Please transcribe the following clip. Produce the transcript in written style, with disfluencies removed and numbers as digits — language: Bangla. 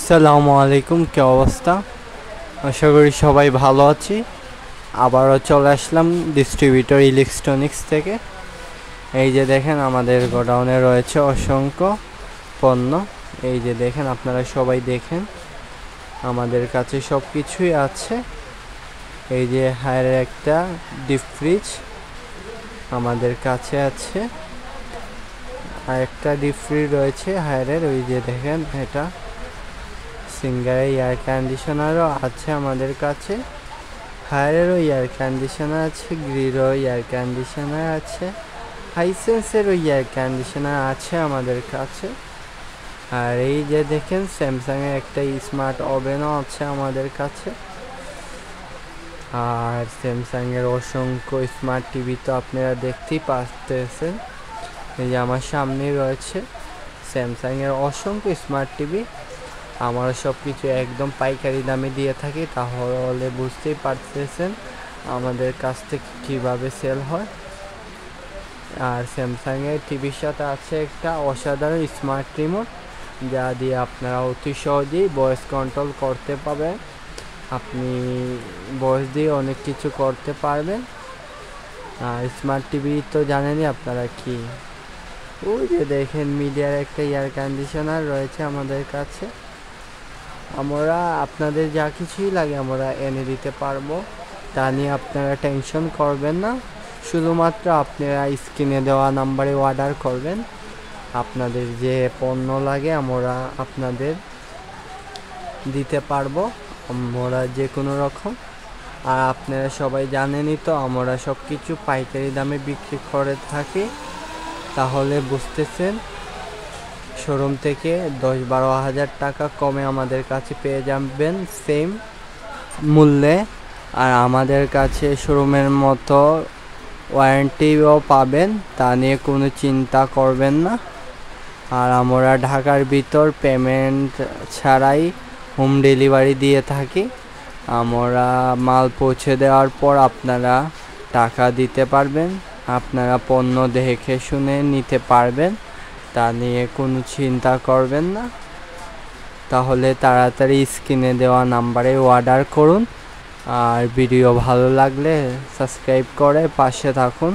আসসালামু আলাইকুম, কি অবস্থা? আশা করি সবাই ভালো আছি। আবারও চলে আসলাম ডিস্ট্রিবিউটর ইলেকট্রনিক্স থেকে। এই যে দেখেন, আমাদের গোডাউনে রয়েছে অসংখ্য পণ্য। এই যে দেখেন, আপনারা সবাই দেখেন, আমাদের কাছে সব কিছুই আছে। এই যে হায়ারের একটা ডিপ ফ্রিজ আমাদের কাছে আছে, আর একটা ডিপ ফ্রিজ রয়েছে হায়ারের। ওই যে দেখেন, এটা সিঙ্গারের এয়ার কন্ডিশনারও আছে আমাদের কাছে, হায়ারেরও এয়ার কন্ডিশনার আছে, গ্রিরও এয়ার কন্ডিশনার আছে, হাইসেন্সেরও এয়ার কন্ডিশনার আছে আমাদের কাছে। আর এই যে দেখেন, স্যামসাংয়ের একটা স্মার্ট ওভেনও আছে আমাদের কাছে। আর স্যামসাংয়ের অসংখ্য স্মার্ট টিভি তো আপনারা দেখতেই পাচ্ছেন। এই যে আমার সামনেই রয়েছে স্যামসাংয়ের অসংখ্য স্মার্ট টিভি। আমরা সব কিছু একদম পাইকারি দামে দিয়ে থাকি, তাহলে বুঝতেই পারতেছেন আমাদের কাছ থেকে কীভাবে সেল হয়। আর স্যামসাংয়ের টিভির সাথে আছে একটা অসাধারণ স্মার্ট রিমোট, যা দিয়ে আপনারা অতি সহজেই ভয়েস কন্ট্রোল করতে পারবেন। আপনি ভয়েস দিয়ে অনেক কিছু করতে পারবেন। আর স্মার্ট টিভি তো জানেনই আপনারা কি। ওই যে দেখেন, মিডিয়ার একটা এয়ার কন্ডিশনার রয়েছে আমাদের কাছে। আমরা আপনাদের যা কিছুই লাগে আমরা এনে দিতে পারবো, তা নিয়ে আপনারা টেনশন করবেন না। শুধুমাত্র আপনারা স্ক্রিনে দেওয়া নাম্বারে অর্ডার করবেন। আপনাদের যে পণ্য লাগে আমরা আপনাদের দিতে পারবো, আমরা যে কোনো রকম। আর আপনারা সবাই জানেনই তো, আমরা সব কিছু পাইকারি দামে বিক্রি করে থাকি, তাহলে বুঝতেছেন শোরুম থেকে 10-12 হাজার টাকা কমে আমাদের কাছে পেয়ে যাবেন সেম মূল্যে। আর আমাদের কাছে শোরুমের মতো ওয়ারেন্টিও পাবেন, তা নিয়ে কোনো চিন্তা করবেন না। আর আমরা ঢাকার ভিতর পেমেন্ট ছাড়াই হোম ডেলিভারি দিয়ে থাকি। আমরা মাল পৌঁছে দেওয়ার পর আপনারা টাকা দিতে পারবেন, আপনারা পণ্য দেখে শুনে নিতে পারবেন, তা নিয়ে কোনো চিন্তা করবেন না। তাহলে তাড়াতাড়ি স্ক্রিনে দেওয়া নাম্বারে অর্ডার করুন। আর ভিডিও ভালো লাগলে সাবস্ক্রাইব করে পাশে থাকুন।